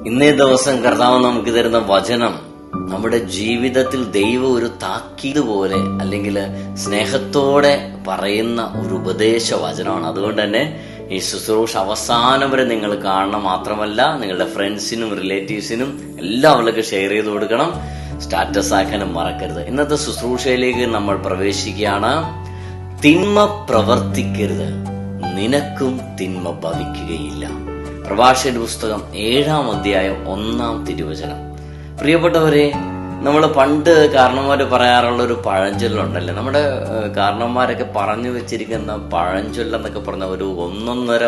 ഇന്നേ ദിവസം കർത്താവ് നമുക്ക് തരുന്ന വചനം നമ്മുടെ ജീവിതത്തിൽ ദൈവം ഒരു താക്കീത് പോലെ അല്ലെങ്കിൽ സ്നേഹത്തോടെ പറയുന്ന ഒരു ഉപദേശ വചനമാണ്. അതുകൊണ്ട് തന്നെ ഈ ശുശ്രൂഷ അവസാനം വരെ നിങ്ങൾ കാണണം. മാത്രമല്ല നിങ്ങളുടെ ഫ്രണ്ട്സിനും റിലേറ്റീവ്സിനും എല്ലാവർക്കും ഷെയർ ചെയ്ത് കൊടുക്കണം. സ്റ്റാറ്റസ് ആക്കാനും മറക്കരുത്. ഇന്നത്തെ ശുശ്രൂഷയിലേക്ക് നമ്മൾ പ്രവേശിക്കുകയാണ്. തിന്മ പ്രവർത്തിക്കരുത്, നിനക്കും തിന്മ ഭവിക്കുകയില്ല. പ്രഭാഷകന്റെ പുസ്തകം 7-ാം അധ്യായം 1-ാം തിരുവചനം. പ്രിയപ്പെട്ടവരെ, നമ്മൾ പണ്ട് കാരണന്മാര് പറയാറുള്ള ഒരു പഴഞ്ചൊല്ലുണ്ടല്ലേ, നമ്മുടെ കാരണന്മാരൊക്കെ പറഞ്ഞു വെച്ചിരിക്കുന്ന പഴഞ്ചൊല്ലെന്നൊക്കെ പറഞ്ഞ ഒരു ഒന്നൊന്നര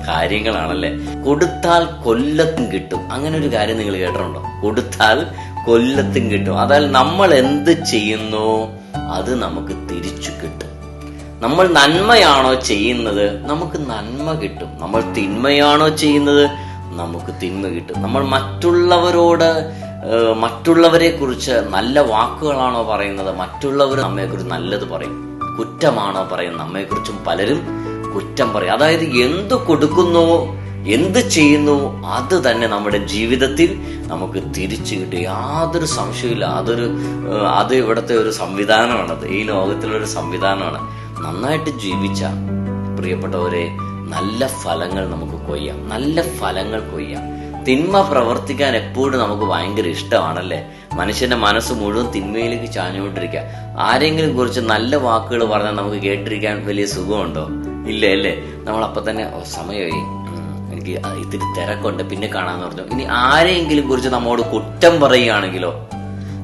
കാര്യങ്ങളാണല്ലേ. കൊടുത്താൽ കൊല്ലത്തും കിട്ടും. അങ്ങനെ ഒരു കാര്യം നിങ്ങൾ കേട്ടിട്ടുണ്ടോ? കൊടുത്താൽ കൊല്ലത്തും കിട്ടും. അതായത് നമ്മൾ എന്ത് ചെയ്യുന്നു അത് നമുക്ക് തിരിച്ചു കിട്ടും. നമ്മൾ നന്മയാണോ ചെയ്യുന്നത്, നമുക്ക് നന്മ കിട്ടും. നമ്മൾ തിന്മയാണോ ചെയ്യുന്നത്, നമുക്ക് തിന്മ കിട്ടും. നമ്മൾ മറ്റുള്ളവരെ കുറിച്ച് നല്ല വാക്കുകളാണോ പറയുന്നത്, മറ്റുള്ളവർ നമ്മെക്കുറിച്ച് നല്ലത് പറയും. കുറ്റമാണോ പറയുന്നത്, നമ്മെക്കുറിച്ചും പലരും കുറ്റം പറയും. അതായത് എന്ത് കൊടുക്കുന്നുവോ എന്ത് ചെയ്യുന്നു അത് തന്നെ നമ്മുടെ ജീവിതത്തിൽ നമുക്ക് തിരിച്ചു കിട്ടും. യാതൊരു സംശയമില്ല. അത് ഇവിടുത്തെ ഒരു സംവിധാനമാണത്. ഈ ലോകത്തിലൊരു സംവിധാനമാണ്. നന്നായിട്ട് ജീവിച്ച പ്രിയപ്പെട്ടവരെ, നല്ല ഫലങ്ങൾ നമുക്ക് കൊയ്യാം. നല്ല ഫലങ്ങൾ കൊയ്യാം. തിന്മ പ്രവർത്തിക്കാൻ എപ്പോഴും നമുക്ക് ഭയങ്കര ഇഷ്ടമാണല്ലേ. മനുഷ്യന്റെ മനസ്സ് മുഴുവൻ തിന്മയിലേക്ക് ചാഞ്ഞുകൊണ്ടിരിക്കുക. ആരെങ്കിലും കുറിച്ച് നല്ല വാക്കുകൾ പറഞ്ഞാൽ നമുക്ക് കേട്ടിരിക്കാൻ വലിയ സുഖമുണ്ടോ? ഇല്ല അല്ലേ. നമ്മളപ്പോ തന്നെ സമയമായി, എനിക്ക് ഇത്തിരി തിരക്കുണ്ട്, പിന്നെ കാണാന്ന് പറഞ്ഞു. ഇനി ആരെങ്കിലും കുറിച്ച് നമ്മോട് കുറ്റം പറയുകയാണെങ്കിലോ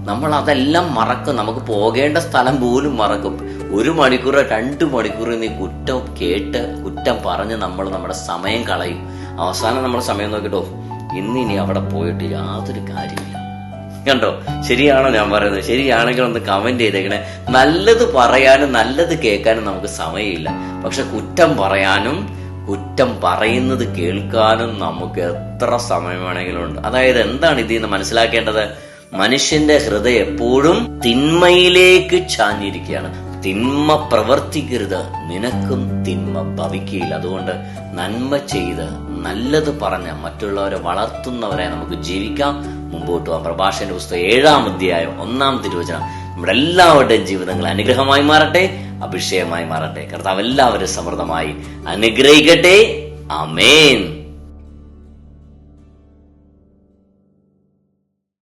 നമ്മൾ അതെല്ലാം മറക്കും. നമുക്ക് പോകേണ്ട സ്ഥലം പോലും മറക്കും. 1 മണിക്കൂറോ 2 മണിക്കൂറോ നീ കുറ്റം കേട്ട് കുറ്റം പറഞ്ഞ് നമ്മൾ നമ്മുടെ സമയം കളയും. അവസാനം നമ്മൾ സമയം നോക്കിട്ടോ, ഇനി അവിടെ പോയിട്ട് യാതൊരു കാര്യമില്ല. കണ്ടോ? ശരിയാണോ ഞാൻ പറയുന്നത്? ശരിയാണെങ്കിൽ ഒന്ന് കമന്റ് ചെയ്തേക്കണേ. നല്ലത് പറയാനും നല്ലത് കേൾക്കാനും നമുക്ക് സമയമില്ല. പക്ഷെ കുറ്റം പറയാനും കുറ്റം പറയുന്നത് കേൾക്കാനും നമുക്ക് എത്ര സമയം വേണമെങ്കിലും ഉണ്ട്. അതായത് എന്താണ് ഇതിൽ നിന്ന് മനസ്സിലാക്കേണ്ടത്? മനുഷ്യന്റെ ഹൃദയം എപ്പോഴും തിന്മയിലേക്ക് ചാഞ്ഞിരിക്കുകയാണ്. തിന്മ പ്രവർത്തിക്കരുത്, നിനക്കും തിന്മ ഭവിക്കുകയില്ല. അതുകൊണ്ട് നന്മ ചെയ്ത് നല്ലത് പറഞ്ഞ് മറ്റുള്ളവരെ വളർത്തുന്നവരെ നമുക്ക് ജീവിക്കാം, മുമ്പോട്ട് പോകാം. പ്രഭാഷകന്റെ പുസ്തകം 7-ാം അധ്യായം 1-ാം തിരുവചനം നമ്മുടെ എല്ലാവരുടെയും ജീവിതങ്ങൾ അനുഗ്രഹമായി മാറട്ടെ, അഭിഷേകമായി മാറട്ടെ. കർത്താവ് എല്ലാവരും സമൃദ്ധമായി അനുഗ്രഹിക്കട്ടെ. ആമേൻ.